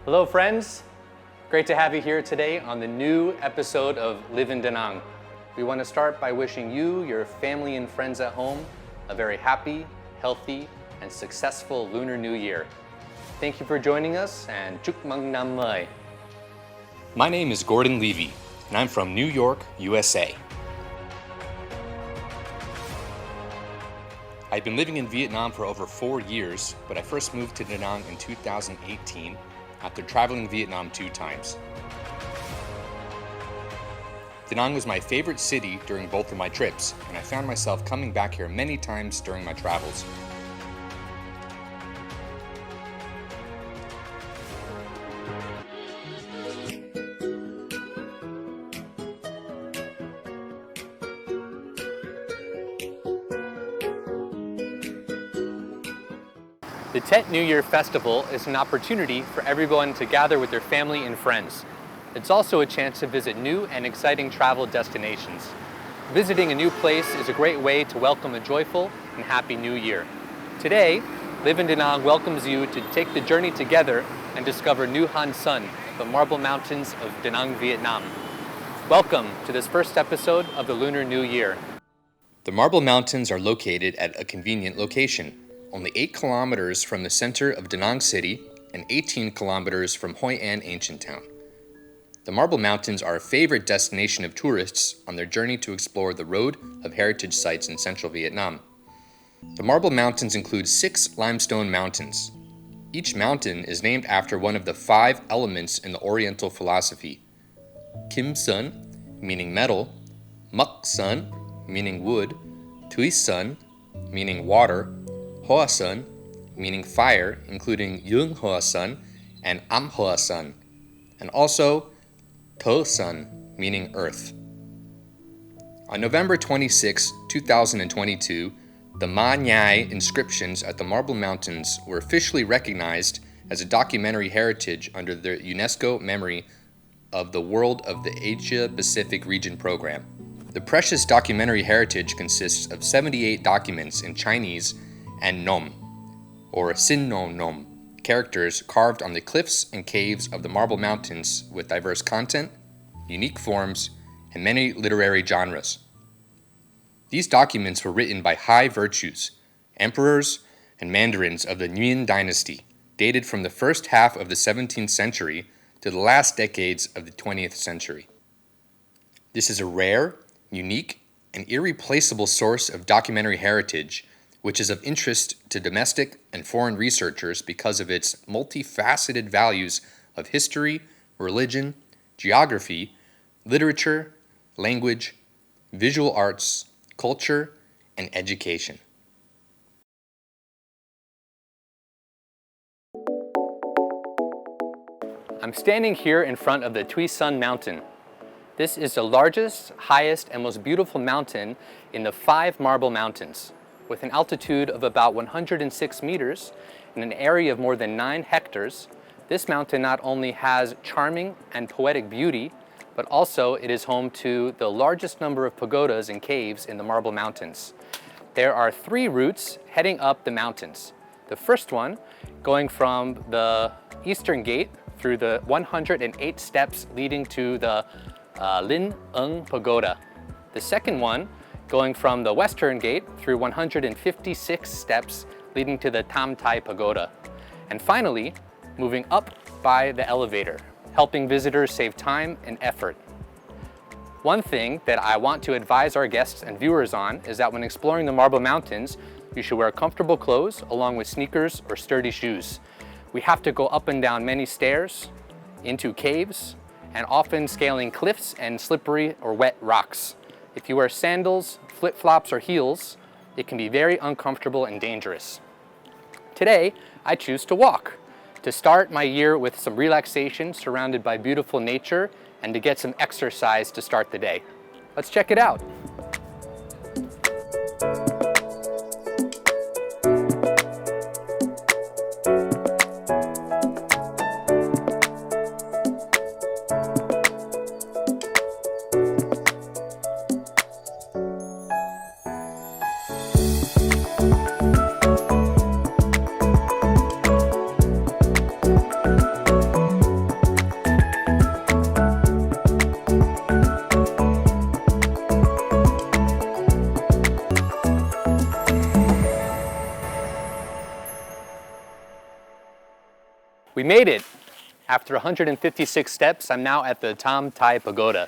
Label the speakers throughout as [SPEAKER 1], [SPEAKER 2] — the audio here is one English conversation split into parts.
[SPEAKER 1] Hello friends, great to have you here today on the new episode of Live in Danang. We want to start by wishing you, your family and friends at home a very happy, healthy, and successful Lunar New Year. Thank you for joining us and chúc mừng năm mới. My name is Gordon Levy and I'm from New York, USA. I've been living in Vietnam for over 4 years, but I first moved to Danang in 2018 after traveling Vietnam 2 times. Danang was my favorite city during both of my trips, and I found myself coming back here many times during my travels. The Tet New Year Festival is an opportunity for everyone to gather with their family and friends. It's also a chance to visit new and exciting travel destinations. Visiting a new place is a great way to welcome a joyful and happy new year. Today, Live in Danang welcomes you to take the journey together and discover Ngũ Hành Sơn, the Marble Mountains of Danang Vietnam. Welcome to this first episode of the Lunar New Year. The Marble Mountains are located at a convenient location, only 8 kilometers from the center of Danang City and 18 kilometers from Hoi An Ancient Town. The Marble Mountains are a favorite destination of tourists on their journey to explore the Road of Heritage sites in central Vietnam. The Marble Mountains include 6 limestone mountains. Each mountain is named after one of the 5 elements in the Oriental philosophy. Kim Sun, meaning metal, Muk Sun, meaning wood, Tui Sun, meaning water, Hoa Sun, meaning fire, including Yung Hoa Sun and Am Hoa Sun, and also To Sun, meaning earth. On November 26, 2022, the Ma Nhai inscriptions at the Marble Mountains were officially recognized as a documentary heritage under the UNESCO Memory of the World of the Asia-Pacific Region program. The precious documentary heritage consists of 78 documents in Chinese and Nom, or Sin No Nom, characters carved on the cliffs and caves of the Marble Mountains with diverse content, unique forms, and many literary genres. These documents were written by high virtues, emperors, and mandarins of the Nguyen dynasty, dated from the first half of the 17th century to the last decades of the 20th century. This is a rare, unique, and irreplaceable source of documentary heritage which is of interest to domestic and foreign researchers because of its multifaceted values of history, religion, geography, literature, language, visual arts, culture, and education. I'm standing here in front of the Tui Sun Mountain. This is the largest, highest, and most beautiful mountain in the 5 Marble Mountains. With an altitude of about 106 meters and an area of more than 9 hectares, this mountain not only has charming and poetic beauty, but also it is home to the largest number of pagodas and caves in the Marble Mountains. There are 3 routes heading up the mountains. The first one going from the eastern gate through the 108 steps leading to the Linh Ung Pagoda. The second one going from the western gate through 156 steps leading to the Tam Tai Pagoda. And finally, moving up by the elevator, helping visitors save time and effort. One thing that I want to advise our guests and viewers on is that when exploring the Marble Mountains, you should wear comfortable clothes along with sneakers or sturdy shoes. We have to go up and down many stairs, into caves, and often scaling cliffs and slippery or wet rocks. If you wear sandals, flip-flops, or heels, it can be very uncomfortable and dangerous. Today, I choose to walk, to start my year with some relaxation surrounded by beautiful nature and to get some exercise to start the day. Let's check it out. We made it! After 156 steps, I'm now at the Tam Tai Pagoda.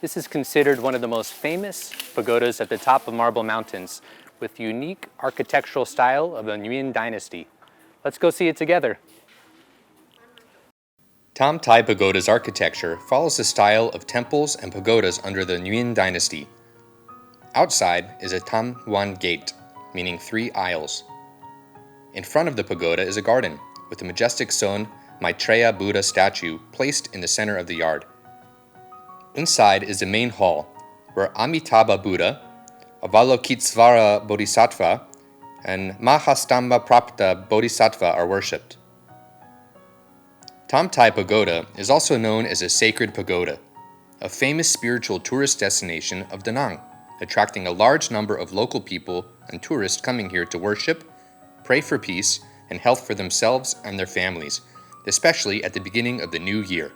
[SPEAKER 1] This is considered one of the most famous pagodas at the top of Marble Mountains, with the unique architectural style of the Nguyen dynasty. Let's go see it together. Tam Tai Pagoda's architecture follows the style of temples and pagodas under the Nguyen dynasty. Outside is a Tam Wan gate, meaning 3 aisles. In front of the pagoda is a garden, with a majestic stone Maitreya Buddha statue placed in the center of the yard. Inside is the main hall, where Amitabha Buddha, Avalokitesvara Bodhisattva, and Mahastamba Prapta Bodhisattva are worshipped. Tam Tai Pagoda is also known as a sacred pagoda, a famous spiritual tourist destination of Danang, attracting a large number of local people and tourists coming here to worship, pray for peace, and health for themselves and their families, especially at the beginning of the new year.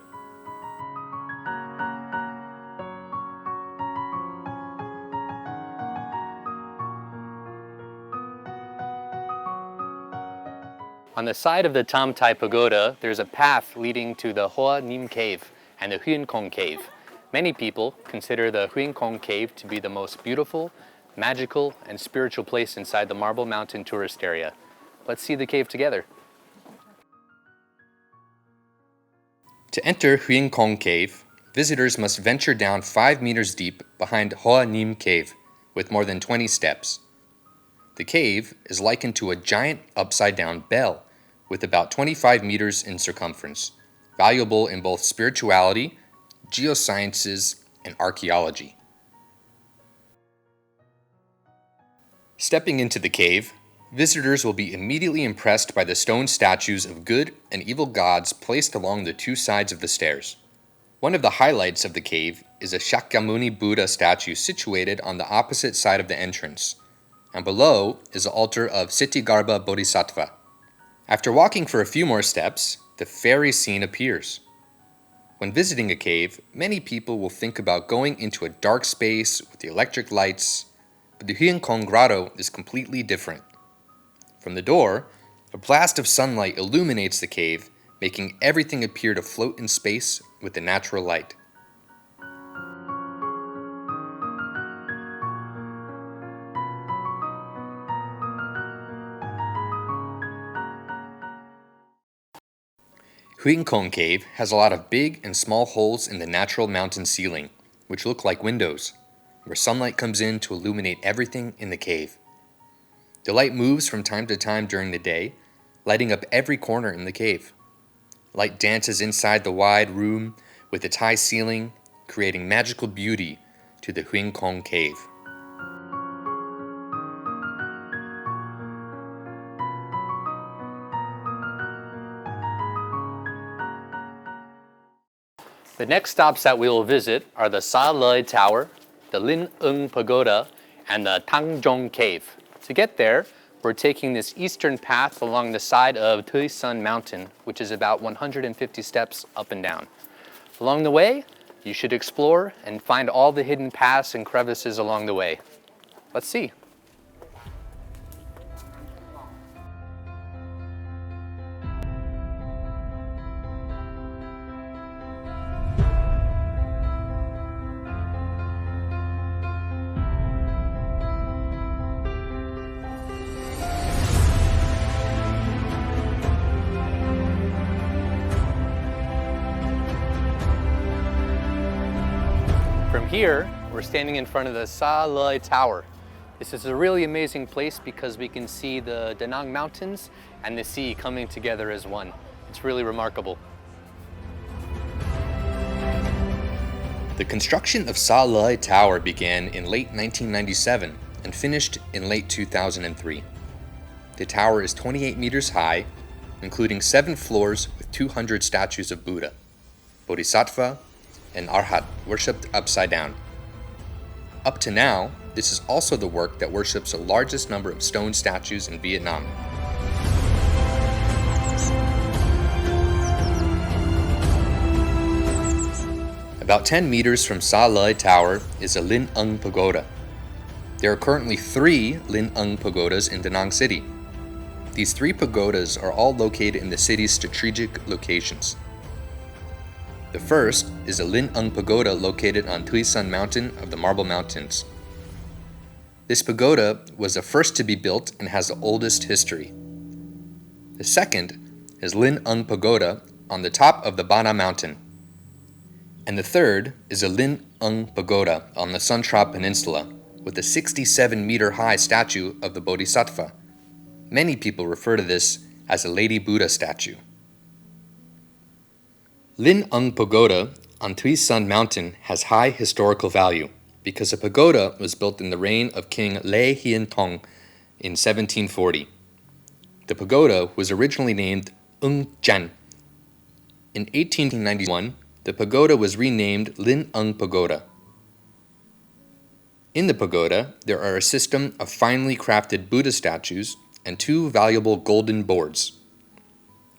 [SPEAKER 1] On the side of the Tam Tai Pagoda, there's a path leading to the Hoa Nim Cave and the Huyen Kong Cave. Many people consider the Huyen Kong Cave to be the most beautiful, magical, and spiritual place inside the Marble Mountain tourist area. Let's see the cave together. To enter Huyen Kong Cave, visitors must venture down 5 meters deep behind Hoa Nim Cave with more than 20 steps. The cave is likened to a giant upside-down bell with about 25 meters in circumference, valuable in both spirituality, geosciences, and archaeology. Stepping into the cave, visitors will be immediately impressed by the stone statues of good and evil gods placed along the 2 sides of the stairs. One of the highlights of the cave is a Shakyamuni Buddha statue situated on the opposite side of the entrance, and below is the altar of Sitigarbha Bodhisattva. After walking for a few more steps, the fairy scene appears. When visiting a cave, many people will think about going into a dark space with the electric lights, but the Huyen Kong Grotto is completely different. From the door, a blast of sunlight illuminates the cave, making everything appear to float in space with the natural light. Huyen Kong Cave has a lot of big and small holes in the natural mountain ceiling, which look like windows, where sunlight comes in to illuminate everything in the cave. The light moves from time to time during the day, lighting up every corner in the cave. Light dances inside the wide room with its high ceiling, creating magical beauty to the Huyen Kong Cave. The next stops that we will visit are the Sa Loi Tower, the Lin Ung Pagoda, and the Tang Jong Cave. To get there, we're taking this eastern path along the side of Tui Sun Mountain, which is about 150 steps up and down. Along the way, you should explore and find all the hidden paths and crevices along the way. Let's see. From here, we're standing in front of the Sa Loi Tower. This is a really amazing place because we can see the Danang Mountains and the sea coming together as one. It's really remarkable. The construction of Sa Loi Tower began in late 1997 and finished in late 2003. The tower is 28 meters high, including 7 floors with 200 statues of Buddha, Bodhisattva, and Arhat worshipped upside down. Up to now, this is also the work that worships the largest number of stone statues in Vietnam. About 10 meters from Sa Loi Tower is a Lin Ung Pagoda. There are currently 3 Lin Ung Pagodas in Danang City. These 3 pagodas are all located in the city's strategic locations. The first is the Linh Ung Pagoda located on Thuy Son Mountain of the Marble Mountains. This pagoda was the first to be built and has the oldest history. The second is Linh Ung Pagoda on the top of the Bana Mountain. And the third is the Linh Ung Pagoda on the Sun Tra Peninsula with a 67-meter high statue of the Bodhisattva. Many people refer to this as a Lady Buddha statue. Linh Ung Pagoda on Thuy Son Mountain has high historical value because the pagoda was built in the reign of King Lê Hiến Thong in 1740. The pagoda was originally named Ung Chan. In 1891, the pagoda was renamed Linh Ung Pagoda. In the pagoda, there are a system of finely crafted Buddha statues and 2 valuable golden boards.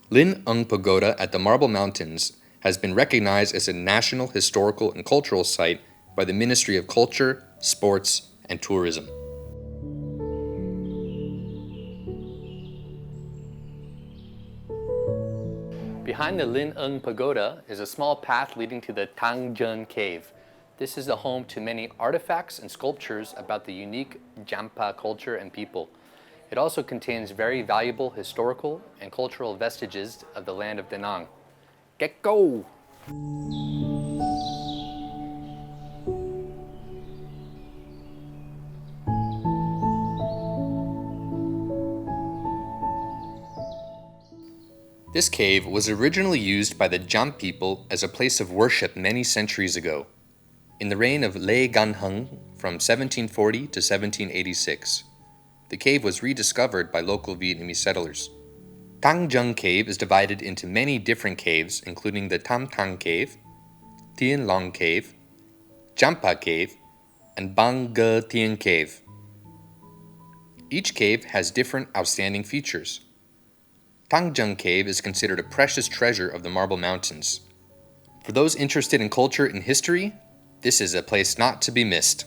[SPEAKER 1] Linh Ung Pagoda at the Marble Mountains has been recognized as a National Historical and Cultural Site by the Ministry of Culture, Sports, and Tourism. Behind the Linh Ung Pagoda is a small path leading to the Thang Jeon Cave. This is the home to many artifacts and sculptures about the unique Jampa culture and people. It also contains very valuable historical and cultural vestiges of the land of Danang. Get go! This cave was originally used by the Jam people as a place of worship many centuries ago, in the reign of Lê Gan Hung from 1740 to 1786. The cave was rediscovered by local Vietnamese settlers. Thang Jeon Cave is divided into many different caves, including the Tham Thang Cave, Tien Long Cave, Champa Cave, and Bang Ge Tien Cave. Each cave has different outstanding features. Thang Jeon Cave is considered a precious treasure of the Marble Mountains. For those interested in culture and history, this is a place not to be missed.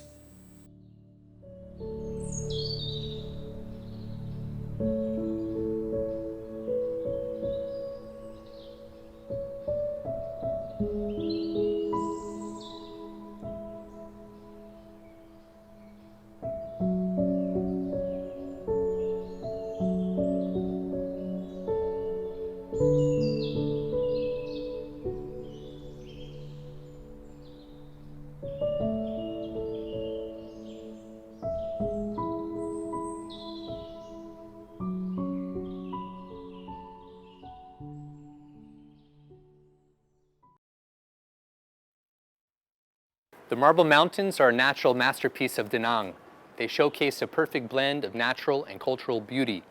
[SPEAKER 1] The Marble Mountains are a natural masterpiece of Danang. They showcase a perfect blend of natural and cultural beauty,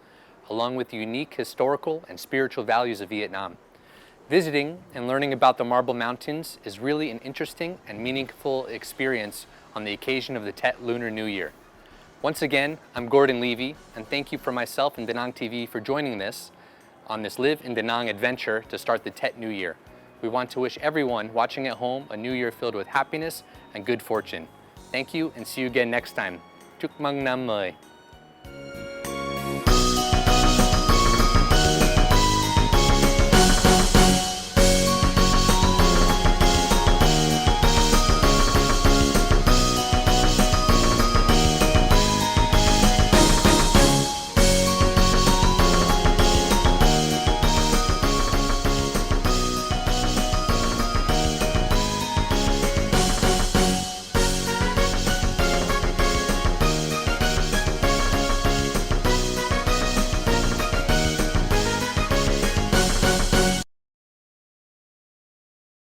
[SPEAKER 1] along with the unique historical and spiritual values of Vietnam. Visiting and learning about the Marble Mountains is really an interesting and meaningful experience on the occasion of the Tet Lunar New Year. Once again, I'm Gordon Levy, and thank you for myself and Danang TV for joining this on this Live in Danang adventure to start the Tet New Year. We want to wish everyone watching at home a new year filled with happiness and good fortune. Thank you and see you again next time. Chúc mừng năm mới.